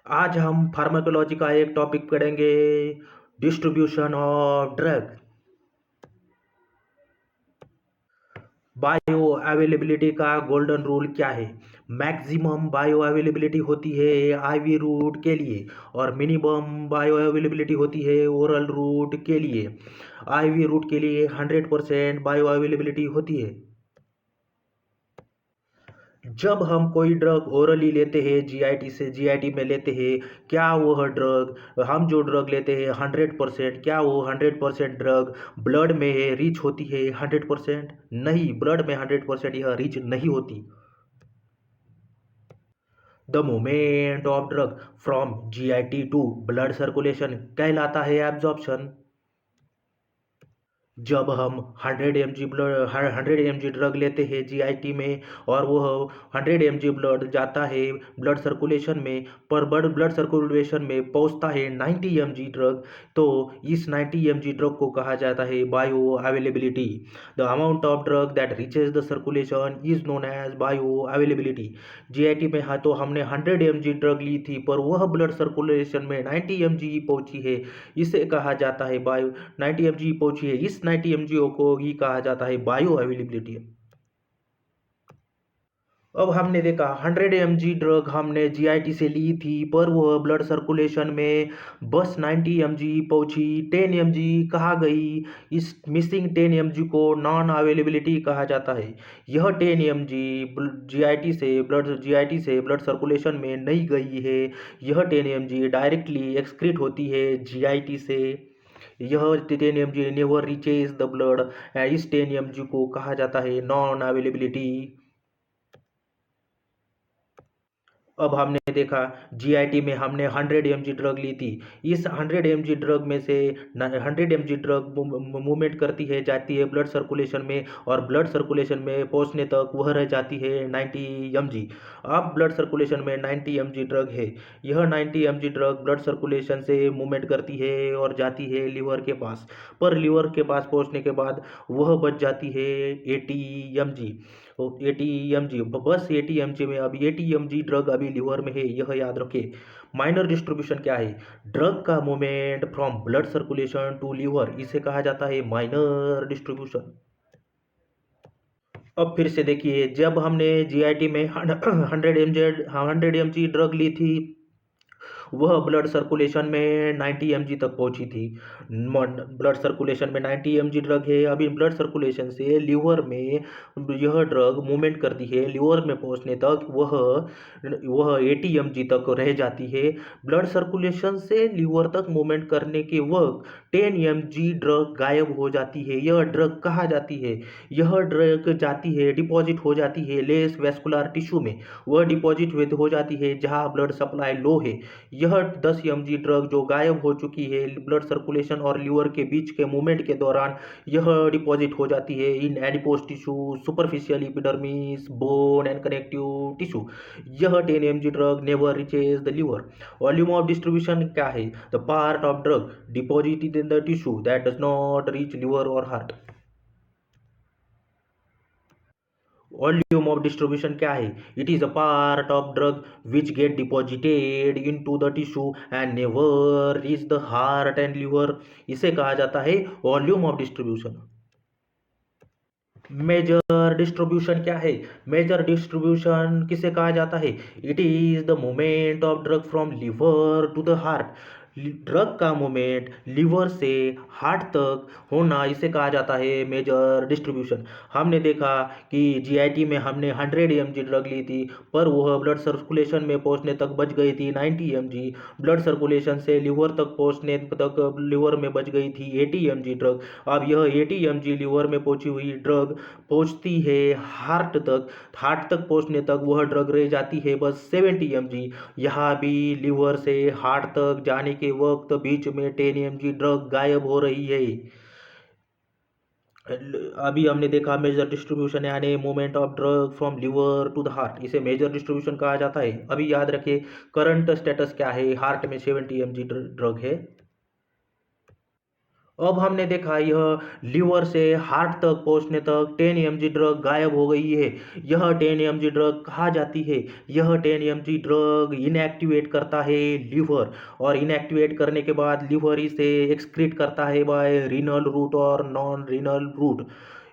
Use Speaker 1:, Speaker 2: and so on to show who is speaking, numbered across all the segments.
Speaker 1: आज हम फार्माकोलॉजी का एक टॉपिक पढ़ेंगे, distribution of drug. Bio availability का गोल्डन रूल क्या है? मैक्सिमम बायो अवेलेबिलिटी होती है आईवी रूट के लिए और मिनिमम बायो अवेलेबिलिटी होती है ओरल रूट के लिए। आईवी रूट के लिए 100% बायो अवेलेबिलिटी होती है। जब हम कोई ड्रग ओरली लेते हैं जीआईटी से, जीआईटी में लेते हैं, क्या वह ड्रग, हम जो ड्रग लेते हैं 100%, क्या वो 100% ड्रग ब्लड में रीच होती है 100%? नहीं, ब्लड में 100% यह रीच नहीं होती। The movement of drug from GIT to blood circulation कहलाता है एब्जॉर्प्शन। जब हम 100 mg ड्रग लेते हैं जीआईटी में और वह 100 mg ब्लड जाता है ब्लड सर्कुलेशन में, पर ब्लड सर्कुलेशन में पहुंचता है 90 mg ड्रग, तो इस 90 mg ड्रग को कहा जाता है bioavailability. The amount of drug that reaches the circulation is known as bioavailability. GIT में हाँ तो हमने 100 mg ड्रग ली थी पर वह ब्लड सर्कुलेशन में 90 mg पहुंची है, इसे कहा जाता है बायो। 90 mg पहुंची है, इस 90 mg को ही कहा जाता है बायो अवेलेबिलिटी। अब हमने देखा 100 mg ड्रग हमने जीआईटी से ली थी पर वह ब्लड सर्कुलेशन में बस 90 mg पहुंची, 10 mg कहाँ गई? इस मिसिंग 10 mg को नॉन अवेलेबिलिटी कहा जाता है। यह 10 mg जीआईटी से ब्लड सर्कुलेशन में नहीं गई है, यह 10 mg डायरेक्टली एक्सक्रीट होती है जीआईटी से। यह 10 mg never reaches the blood, इस 10 mg को कहा जाता है नॉन अवेलेबिलिटी। अब हमने देखा जीआईटी में हमने 100 mg ड्रग ली थी, इस 100 mg ड्रग में से 100 mg ड्रग मूवमेंट करती है, जाती है ब्लड सर्कुलेशन में और ब्लड सर्कुलेशन में पहुंचने तक वह रह जाती है 90 mg। अब ब्लड सर्कुलेशन में 90 mg ड्रग है, यह 90 mg ड्रग ब्लड सर्कुलेशन से मूवमेंट करती है और जाती है लीवर के पास, पर लीवर के पास पहुंचने के बाद वह बच जाती है 80 mg। 80 mg, बस 80 mg में, अभी 80 mg ड्रग अभी लीवर में है, यह याद रखें। माइनर डिस्ट्रीब्यूशन क्या है? ड्रग का movement from blood circulation to liver, इसे कहा जाता है माइनर डिस्ट्रीब्यूशन। अब फिर से देखिए, जब हमने जीआईटी में 100 mg ड्रग ली थी, वह ब्लड सर्कुलेशन में 90 mg तक पहुंची थी। ब्लड सर्कुलेशन में 90 mg ड्रग है, अभी ब्लड सर्कुलेशन से लीवर में यह ड्रग मूवमेंट करती है, लीवर में पहुंचने तक वह 80 mg तक रह जाती है। ब्लड सर्कुलेशन से लीवर तक मूवमेंट करने के वक्त 10 mg ड्रग गायब हो जाती है। यह ड्रग कहाँ जाती है? यह ड्रग जाती है, डिपॉजिट हो जाती है लेस वेस्कुलर टिश्यू में, वह डिपॉजिट हो जाती है जहाँ ब्लड सप्लाई लो है। यह 10 mg ड्रग जो गायब हो चुकी है ब्लड सर्कुलेशन और लीवर के बीच के मूवमेंट के दौरान, यह डिपॉजिट हो जाती है in adipose tissue, superficial epidermis, bone and connective tissue. यह 10 mg drug never reaches the liver. Volume of distribution क्या है? The part of drug deposited in the tissue that does not reach liver और heart. Volume of distribution क्या है? It is a part of drug which get deposited into the tissue and never reach the heart and liver, इसे कहा जाता है volume of distribution. Major distribution क्या है? Major distribution किसे कहा जाता है? It is the movement of drug from liver to the heart. Drug का मूवमेंट लिवर से हार्ट तक होना, इसे कहा जाता है मेजर डिस्ट्रीब्यूशन। हमने देखा कि जीआईटी में हमने 100 mg ड्रग ली थी पर वह ब्लड सर्कुलेशन में पहुंचने तक बच गई थी 90 mg। ब्लड सर्कुलेशन से लिवर तक पहुंचने तक लिवर में बच गई थी 80 mg ड्रग। अब यह 80 mg लिवर में पहुंची हुई ड्रग पहुंचती है हार्ट तक, हार्ट तक पहुंचने तक वह ड्रग रह जाती है बस 70 mg। यहाँ भी लिवर से हार्ट तक जाने के वक्त बीच में 10 mg ड्रग गायब हो रही है। अभी हमने देखा मेजर डिस्ट्रीब्यूशन यानी movement of drug from liver to the heart, इसे मेजर डिस्ट्रीब्यूशन कहा जाता है। अभी याद रखिए करंट स्टेटस क्या है? हार्ट में 70 mg ड्रग है। अब हमने देखा यह लीवर से हार्ट तक पहुंचने तक 10 mg ड्रग गायब हो गई है। यह 10 mg ड्रग कहाँ जाती है? यह 10 mg ड्रग इनएक्टिवेट करता है लीवर, और इनएक्टिवेट करने के बाद लीवर इसे एक्सक्रीट करता है बाय रीनल रूट और नॉन रीनल रूट।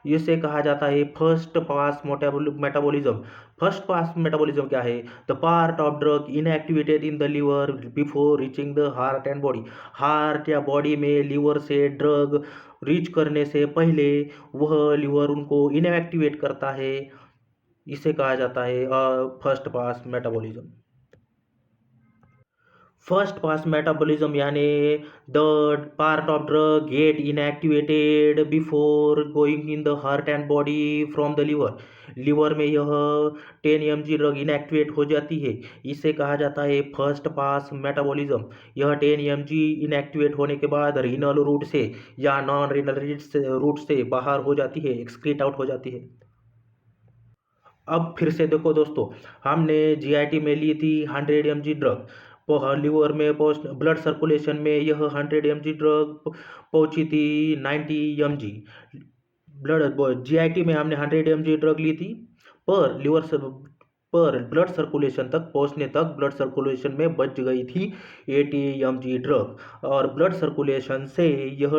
Speaker 1: इसे कहा जाता है first pass metabolism. First pass metabolism क्या है? The part of drug inactivated in the liver before reaching the heart and body. Heart या बॉडी में लीवर से ड्रग रीच करने से पहले वह लीवर उनको इनएक्टिवेट करता है। इसे कहा जाता है first pass metabolism. First pass metabolism यानी the part of drug get inactivated before going in the heart and body from the liver. Liver में यह 10 mg ड्रग इनएक्टिवेट हो जाती है। इसे कहा जाता है फर्स्ट पास मेटाबॉलिज्म। यह 10 mg इनएक्टिवेट होने के बाद रीनल रूट से या नॉन रीनल रूट से बाहर हो जाती है, एक्सक्रीट आउट हो जाती है। अब फिर से देखो दोस्तों, हमने जीआईटी में ली थी 100 mg ड्रग। लीवर में पहुँच ब्लड सर्कुलेशन में यह 100 mg ड्रग पहुंची थी 90 mg। ब्लड जीआईटी में हमने 100 mg ड्रग ली थी, पर पर ब्लड सर्कुलेशन तक पहुंचने तक ब्लड सर्कुलेशन में बच गई थी 80 mg ड्रग, और ब्लड सर्कुलेशन से यह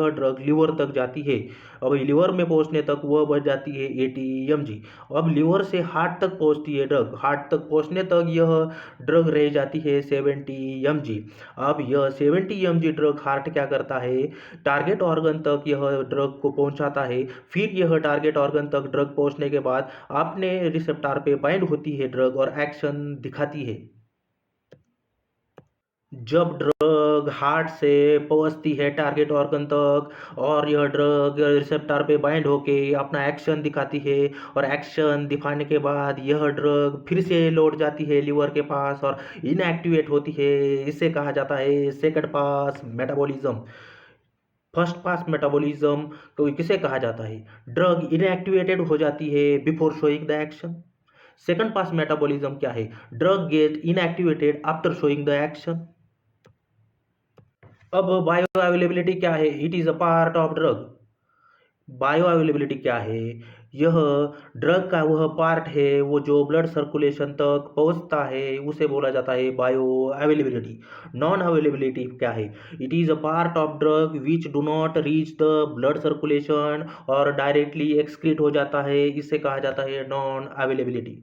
Speaker 1: ड्रग लिवर तक जाती है। अब लिवर में पहुंचने तक वह बच जाती है 80 mg। अब लिवर से हार्ट तक पहुंचती है ड्रग, हार्ट तक पहुंचने तक यह ड्रग रह जाती है 70 mg। अब यह 70 mg ड्रग हार्ट क्या करता है? टारगेट ऑर्गन तक यह ड्रग को पहुंचाता है। फिर यह टारगेट ऑर्गन तक ड्रग पहुंचने के बाद अपने रिसेप्टर पे बाइंड होती है ड्रग और एक्शन दिखाती है। जब ड्रग हार्ट से पहुंचती है टारगेट ऑर्गन तक और यह ड्रग रिसेप्टर पे बाइंड होके अपना एक्शन दिखाती है, और एक्शन दिखाने के बाद यह ड्रग फिर से लौट जाती है लीवर के पास और इनएक्टिवेट होती है। इसे कहा जाता है second pass metabolism. First pass metabolism तो किसे कहा जाता है? ड्रग इनएक्टिवेटेड हो जाती है before showing the action. Second pass metabolism क्या है? Drug get inactivated after showing the action. अब बायो अवेलेबिलिटी क्या है? It is a part of drug. Bioavailability क्या है? यह ड्रग का वह पार्ट है वो जो ब्लड सर्कुलेशन तक पहुंचता है, उसे बोला जाता है बायो अवेलेबिलिटी। नॉन अवेलेबिलिटी क्या है? It is a part of drug which do not reach the blood circulation और डायरेक्टली एक्सक्रीट हो जाता है। इसे कहा जाता है नॉन अवेलेबिलिटी।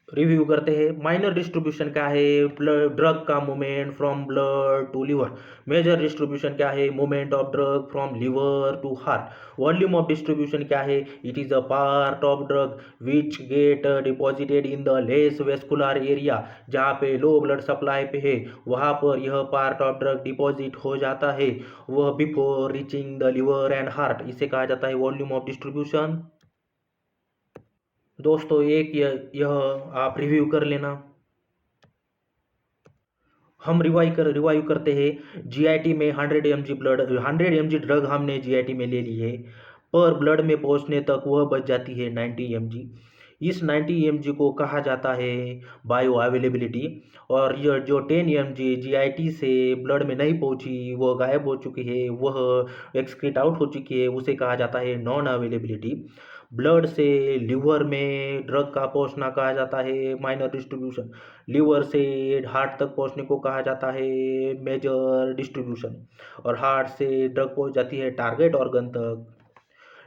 Speaker 1: रिव्यू करते हैं। माइनर डिस्ट्रीब्यूशन क्या है? ब्लड ड्रग का movement from blood to liver. Major distribution क्या है? Movement of drug from liver to heart. Volume of distribution क्या है? It is a part of drug which get deposited in the less vascular area. जहाँ पे low blood supply पे है वहाँ पर यह पार्ट ऑफ ड्रग डिपॉजिट हो जाता है, वह before reaching the liver and heart. इसे कहा जाता है वॉल्यूम ऑफ डिस्ट्रीब्यूशन। दोस्तों एक यह आप रिव्यू कर लेना। हम रिवाइव करते हैं। जीआईटी में 100 mg ब्लड 100 mg ड्रग हमने जीआईटी में ले ली है, पर ब्लड में पहुंचने तक वह बच जाती है 90 mg। इस 90 mg को कहा जाता है बायो अवेलेबिलिटी। और यह जो 10 mg जीआईटी से ब्लड में नहीं पहुंची, वह गायब हो चुकी है, वह एक्सक्रीट आउट हो चुकी है, उसे कहा जाता है नॉन अवेलेबिलिटी। ब्लड से लिवर में ड्रग का पहुंचना कहा जाता है माइनर डिस्ट्रीब्यूशन। लिवर से हार्ट तक पहुंचने को कहा जाता है मेजर डिस्ट्रीब्यूशन, और हार्ट से ड्रग पहुंच जाती है टारगेट ऑर्गन तक।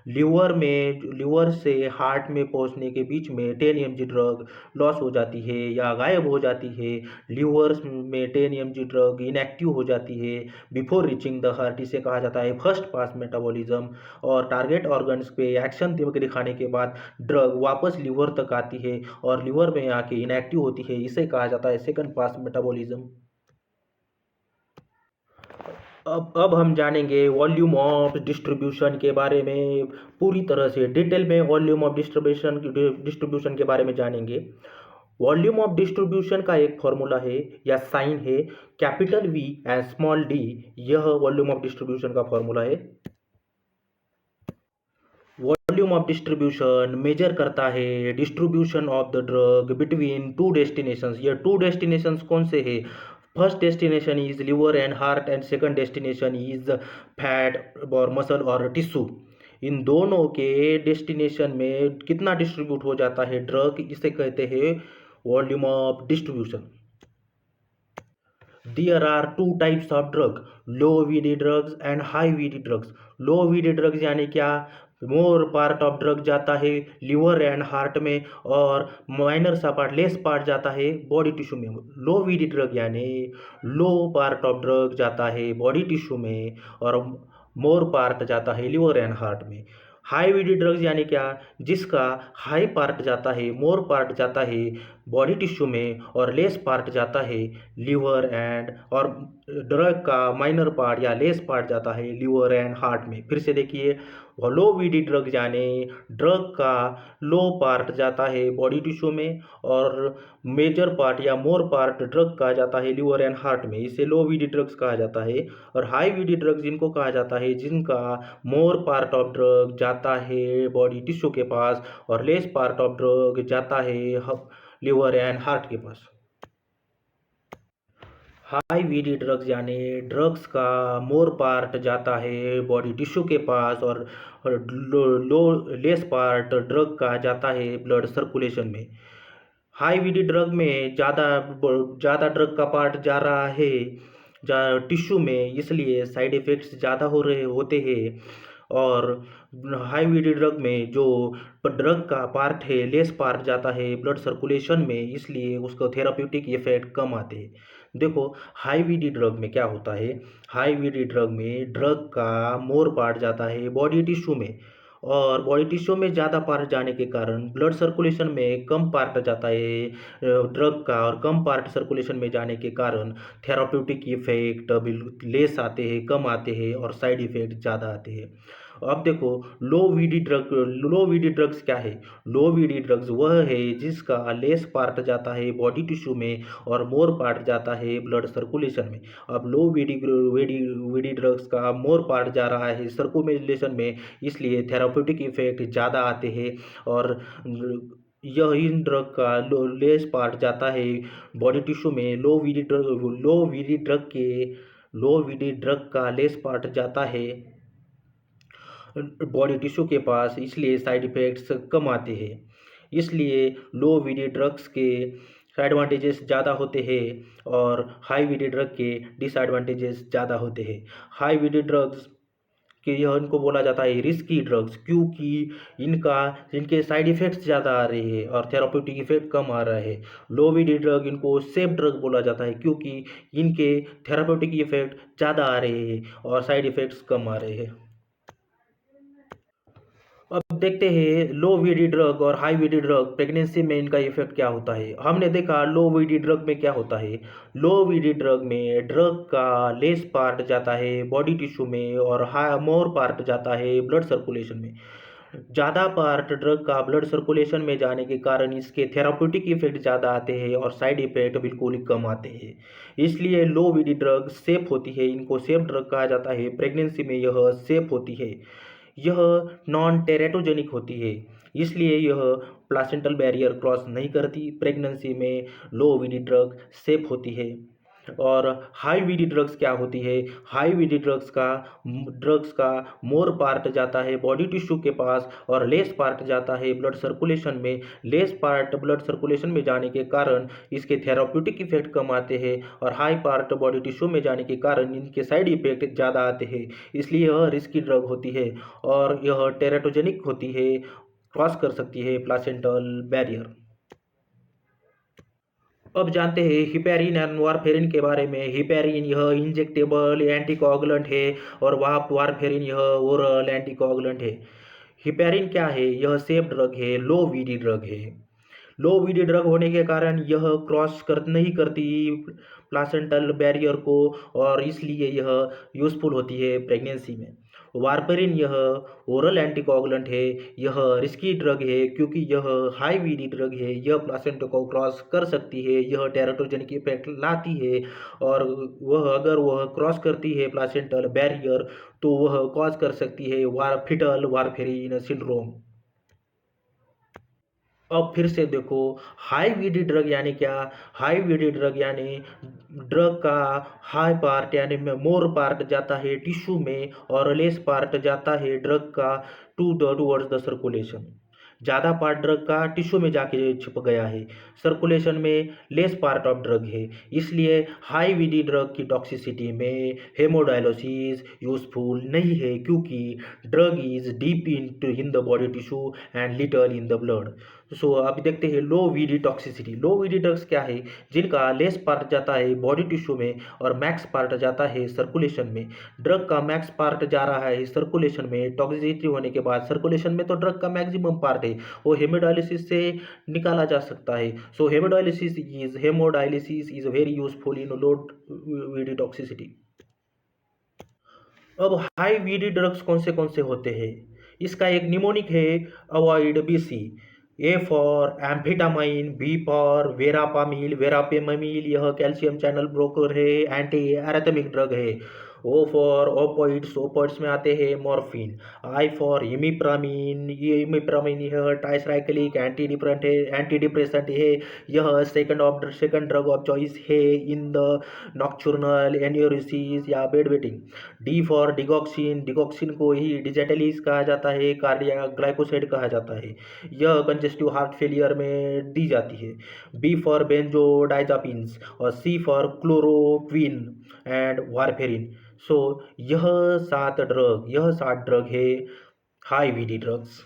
Speaker 1: लिवर से हार्ट में पहुंचने के बीच में 10 mg ड्रग लॉस हो जाती है या गायब हो जाती है। लिवर में 10 mg ड्रग इनएक्टिव हो जाती है बिफोर रीचिंग द हार्ट। इसे कहा जाता है फर्स्ट पास मेटाबॉलिज्म। और टारगेट ऑर्गन्स पे एक्शन दिखाने के बाद ड्रग वापस लिवर तक आती है और लिवर में आके इनएक्टिव होती है। इसे कहा जाता है सेकंड पास मेटाबॉलिज्म। अब हम जानेंगे वॉल्यूम ऑफ डिस्ट्रीब्यूशन के बारे में। पूरी तरह से डिटेल में वॉल्यूम ऑफ डिस्ट्रीब्यूशन के बारे में जानेंगे। वॉल्यूम ऑफ डिस्ट्रीब्यूशन का एक फॉर्मूला है या साइन है, capital V and small D. यह वॉल्यूम ऑफ डिस्ट्रीब्यूशन का फॉर्मूला है। वॉल्यूम ऑफ डिस्ट्रीब्यूशन मेजर करता है distribution of the drug between two destinations. ये टू डेस्टिनेशंस कौन से हैं? First destination is liver and heart and second destination is fat और मसल और टिश्यू। इन दोनों के डेस्टिनेशन में कितना डिस्ट्रीब्यूट हो जाता है ड्रग, इसे कहते हैं volume of distribution. There are two types of drug, low VD drugs and high VD drugs. Low VD drugs यानी क्या, मोर पार्ट ऑफ ड्रग जाता है लिवर एंड हार्ट में और माइनर सा पार्ट लेस पार्ट जाता है बॉडी टिश्यू में। लो वीडी ड्रग यानी लो पार्ट ऑफ ड्रग जाता है बॉडी टिश्यू में और मोर पार्ट जाता है लिवर एंड हार्ट में। हाई वीडी ड्रग्स यानी क्या, जिसका हाई पार्ट जाता है मोर पार्ट जाता है बॉडी टिश्यू में और लेस पार्ट जाता है लिवर एंड, और ड्रग का माइनर पार्ट या लेस पार्ट जाता है लिवर एंड हार्ट में। फिर से देखिए, लो वीडी ड्रग यानी ड्रग का लो पार्ट जाता है बॉडी टिश्यू में और मेजर पार्ट या मोर पार्ट ड्रग का जाता है लिवर एंड हार्ट में, इसे लो वीडी ड्रग्स कहा जाता है। और हाई वीडी ड्रग्स जिनको कहा जाता है जिनका मोर पार्ट ऑफ ड्रग जाता है बॉडी टिश्यू के पास और लेस पार्ट ऑफ ड्रग जाता है लिवर एंड हार्ट के पास। हाई वीडी ड्रग्स यानी ड्रग्स का मोर पार्ट जाता है बॉडी टिश्यू के पास और लो लेस पार्ट ड्रग का जाता है ब्लड सर्कुलेशन में। हाई वीडी ड्रग में ज़्यादा ड्रग का पार्ट जा रहा है टिश्यू में, इसलिए साइड इफ़ेक्ट्स ज़्यादा हो रहे होते हैं। और हाई वीडी ड्रग में जो ड्रग का पार्ट है लेस पार्ट जाता है ब्लड सर्कुलेशन में, इसलिए उसको थेराप्यूटिक इफेक्ट कम आते हैं। देखो, हाई वीडी ड्रग में क्या होता है, हाई वीडी ड्रग में ड्रग का मोर पार्ट जाता है बॉडी टिश्यू में और बॉडी टिश्यू में ज़्यादा पार्ट जाने के कारण ब्लड सर्कुलेशन में कम पार्ट जाता है ड्रग का, और कम पार्ट सर्कुलेशन में जाने के कारण थेराप्यूटिक इफेक्ट लेस आते हैं, कम आते हैं और साइड इफेक्ट ज़्यादा आते हैं। अब देखो, लो वीडी ड्रग्स क्या है। लो वीडी ड्रग्स वह है जिसका लेस पार्ट जाता है बॉडी टिश्यू में और मोर पार्ट जाता है ब्लड सर्कुलेशन में। अब लो वीडी ड्रग्स का मोर पार्ट जा रहा है सर्कुलेशन में, इसलिए थेराप्यूटिक इफेक्ट ज़्यादा आते हैं। और यह इन ड्रग का लेस पार्ट जाता है बॉडी टिश्यू में। लो वीडी ड्रग का लेस पार्ट जाता है बॉडी टिश्यू के पास, इसलिए साइड इफ़ेक्ट्स कम आते हैं। इसलिए लो वीडी ड्रग्स के एडवांटेजेस ज़्यादा होते हैं और हाई वीडी ड्रग के डिसएडवांटेजेस ज़्यादा होते हैं। हाई वीडी ड्रग्स कि यह इनको बोला जाता है रिस्की ड्रग्स, क्योंकि इनके साइड इफ़ेक्ट्स ज़्यादा आ रहे हैं और थेराप्यूटिक इफेक्ट कम आ रहा है। लो वीडी ड्रग इनको सेफ ड्रग बोला जाता है, क्योंकि इनके थेराप्यूटिक इफेक्ट ज़्यादा आ रहे हैं और साइड इफ़ेक्ट्स कम आ रहे हैं। अब देखते हैं लो वीडी ड्रग और हाई वीडी ड्रग प्रेगनेंसी में इनका इफेक्ट क्या होता है। हमने देखा लो वीडी ड्रग में क्या होता है। लो वीडी ड्रग में ड्रग का लेस पार्ट जाता है बॉडी टिश्यू में और मोर पार्ट जाता है ब्लड सर्कुलेशन में। ज़्यादा पार्ट ड्रग का ब्लड सर्कुलेशन में जाने के कारण इसके थेराप्यूटिक इफेक्ट ज़्यादा आते हैं और साइड इफेक्ट बिल्कुल ही कम आते हैं। इसलिए लो वीडी ड्रग सेफ होती है, इनको सेफ ड्रग कहा जाता है। प्रेगनेंसी में यह सेफ होती है, यह नॉन टेरेटोजेनिक होती है, इसलिए यह प्लासेंटल बैरियर क्रॉस नहीं करती। प्रेगनेंसी में लो वीडी ड्रग सेफ होती है। और हाई वीडी ड्रग्स क्या होती है। हाई वीडी ड्रग्स का मोर पार्ट जाता है बॉडी टिश्यू के पास और लेस पार्ट जाता है ब्लड सर्कुलेशन में। लेस पार्ट ब्लड सर्कुलेशन में जाने के कारण इसके थेराप्यूटिक इफेक्ट कम आते हैं और हाई पार्ट बॉडी टिश्यू में जाने के कारण इनके साइड इफेक्ट ज़्यादा आते हैं। इसलिए यह रिस्की ड्रग होती है और यह टेरेटोजेनिक होती है, क्रॉस कर सकती है प्लासेंटल बैरियर। अब जानते हैं हिपैरिन एंड वारफेरिन के बारे में। हिपैरिन यह इंजेक्टेबल एंटीकोगुलेंट है और वारफेरिन यह ओरल एंटीकोगुलेंट है। हिपैरिन क्या है, यह सेफ ड्रग है, लो वीडी ड्रग है। लो वीडी ड्रग होने के कारण यह क्रॉस नहीं करती प्लासेंटल बैरियर को और इसलिए यह यूज़फुल होती है प्रेगनेंसी में। वारफेरिन यह ओरल एंटीकोगुलेंट है, यह रिस्की ड्रग है क्योंकि यह हाई वीडी ड्रग है, यह प्लासेंटा को क्रॉस कर सकती है, यह टेराटोजेनिक इफेक्ट लाती है और अगर वह क्रॉस करती है प्लासेंटल बैरियर तो वह कॉज कर सकती है फीटल वारफेरिन सिंड्रोम। अब फिर से देखो, हाई वीडी ड्रग यानी क्या? हाई वीडी ड्रग यानी ड्रग का हाई पार्ट यानी में मोर पार्ट जाता है टिश्यू में और लेस पार्ट जाता है ड्रग का टूवर्ड्स द सर्कुलेशन। ज़्यादा पार्ट ड्रग का टिश्यू में जाके छिप गया है, सर्कुलेशन में लेस पार्ट ऑफ ड्रग है। इसलिए हाई वीडी ड्रग की टॉक्सिसिटी में हेमोडायलिसिस यूजफुल नहीं है, क्योंकि drug is deep in the body tissue and little in the blood. So अब देखते हैं low VD toxicity. Low VD drugs क्या है? जिनका लेस पार्ट जाता है बॉडी टिश्यू में और मैक्स पार्ट जाता है सर्कुलेशन में। ड्रग का मैक्स पार्ट जा रहा है सर्कुलेशन में, टॉक्सिसिटी होने के बाद सर्कुलेशन में तो ड्रग का मैक्सिमम पार्ट है, वो हेमोडायलिसिस से निकाला जा सकता है। So hemodialysis is very useful in low VD toxicity. अब हाई वीडी ड्रग्स कौन से होते हैं? इसका एक निमोनिक है avoid BC. A for amphetamine, B for verapamil verapamil, यह कैल्शियम चैनल ब्रोकर है, एंटी एराथमिक ड्रग है। ओ फॉर ओपोइड्स, ओपोइड्स में आते हैं मॉर्फिन। आई फॉर इमिप्रामिन, ये इमिप्रामिन यह ट्राइसाइक्लिक एंटी डिप्रेसेंट है। यह सेकंड ड्रग ऑफ चॉइस है इन द नॉक्चुर्नल एन्यूरिसिस या bed waiting. D for digoxin, digoxin को ही डिजेटलिस कहा जाता है, कार्डियक ग्लाइकोसाइड कहा जाता है। यह कंजेस्टिव हार्ट फेलियर में दी जाती है। बी फॉर बेंजोडाइजापिन्स और सी फॉर क्लोरोक्विन एंड वारफेरिन। सो यह सात ड्रग है हाई वीडी ड्रग्स।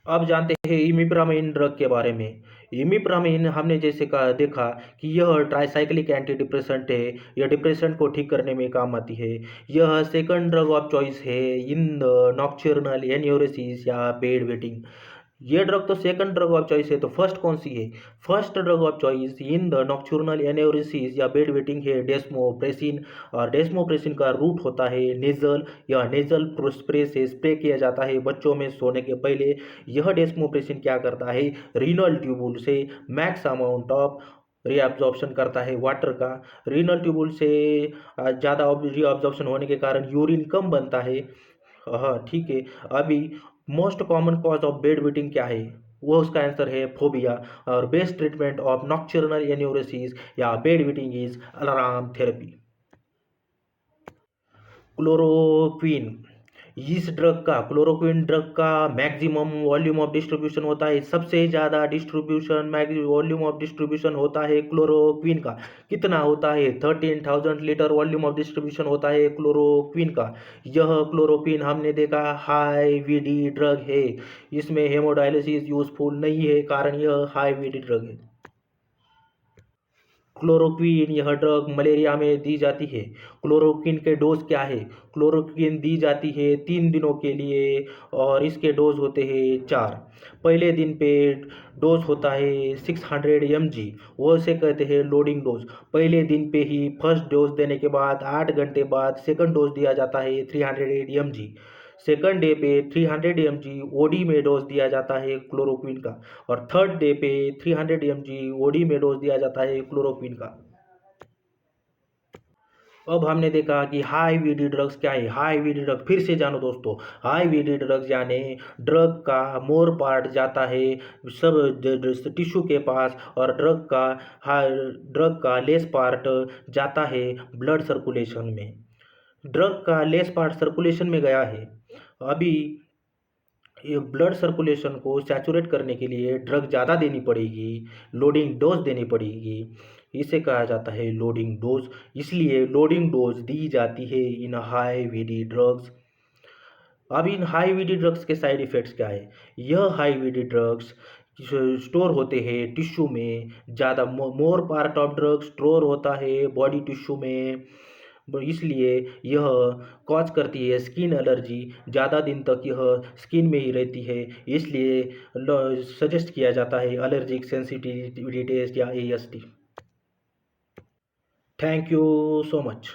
Speaker 1: अब जानते हैं इमिप्रामिन ड्रग के बारे में। इमिप्रामिन हमने जैसे कहा देखा कि यह ट्राइसाइक्लिक एंटी डिप्रेसेंट है, यह डिप्रेशन को ठीक करने में काम आती है। यह सेकंड ड्रग ऑफ चॉइस है इन द नॉक्चर्नल एन्यूरेसिस या बेड वेटिंग। ये ड्रग तो सेकंड ड्रग ऑफ चॉइस है, तो फर्स्ट कौन सी है? First drug of choice in the nocturnal enuresis या बेड वेटिंग है डेस्मोप्रेसिन। और डेस्मोप्रेसिन का रूट होता है नेजल, या नेजल स्प्रे से स्प्रे किया जाता है बच्चों में सोने के पहले। यह डेस्मोप्रेसिन क्या करता है? रीनल ट्यूबुल से मैक्स अमाउंट ऑफ रीअब्जॉर्प्शन करता है वाटर का। रीनल ट्यूबुल से ज़्यादा रीअब्जॉर्प्शन होने के कारण यूरिन कम बनता है। हाँ ठीक है। अभी most common cause of bed wetting क्या है? वो उसका आंसर है फोबिया। और best treatment of nocturnal enuresis या bed wetting is alarm therapy. Chloroquine, chloroquine drug का मैक्सिमम वॉल्यूम ऑफ डिस्ट्रीब्यूशन होता है, सबसे ज़्यादा वॉल्यूम ऑफ डिस्ट्रीब्यूशन होता है क्लोरोक्विन का। कितना होता है? 13,000 लीटर वॉल्यूम ऑफ डिस्ट्रीब्यूशन होता है क्लोरोक्विन का। यह क्लोरोक्विन हमने देखा हाई वीडी ड्रग है, इसमें हेमोडायलिसिस यूजफुल नहीं है, कारण यह हाई वीडी ड्रग है। क्लोरोक्विन यह ड्रग मलेरिया में दी जाती है। क्लोरोक्विन के डोज क्या है? क्लोरोक्विन दी जाती है 3 दिनों के लिए और इसके डोज होते हैं 4। पहले दिन पे डोज होता है 600 mg, वो से कहते हैं लोडिंग डोज। पहले दिन पे ही फर्स्ट डोज देने के बाद 8 घंटे बाद सेकंड डोज दिया जाता है 300 mg। सेकंड डे पे 300 mg ओडी में डोज दिया जाता है क्लोरोक्विन का, और थर्ड डे पे 300 mg ओडी में डोज दिया जाता है क्लोरोक्विन का। अब हमने देखा कि हाई वीडी ड्रग्स क्या है। हाई वीडी ड्रग फिर से जानो दोस्तों, हाई वीडी ड्रग्स यानी ड्रग का मोर पार्ट जाता है सब टिश्यू के पास, और ड्रग का लेस पार्ट जाता है ब्लड सर्कुलेशन में। ड्रग का लेस पार्ट सर्कुलेशन में गया है। अभी ये ब्लड सर्कुलेशन को सैचुरेट करने के लिए ड्रग ज़्यादा देनी पड़ेगी, लोडिंग डोज देनी पड़ेगी। इसे कहा जाता है लोडिंग डोज, इसलिए लोडिंग डोज दी जाती है इन हाई वीडी ड्रग्स। अब इन हाई वीडी ड्रग्स के साइड इफ़ेक्ट्स क्या है? यह हाई वीडी ड्रग्स स्टोर होते हैं टिश्यू में, ज़्यादा more part of drug store होता है बॉडी टिश्यू में, इसलिए यह कॉज करती है स्किन एलर्जी। ज़्यादा दिन तक यह स्किन में ही रहती है, इसलिए सजेस्ट किया जाता है एलर्जिक सेंसिटिविटी टेस्ट या AST। Thank you so much.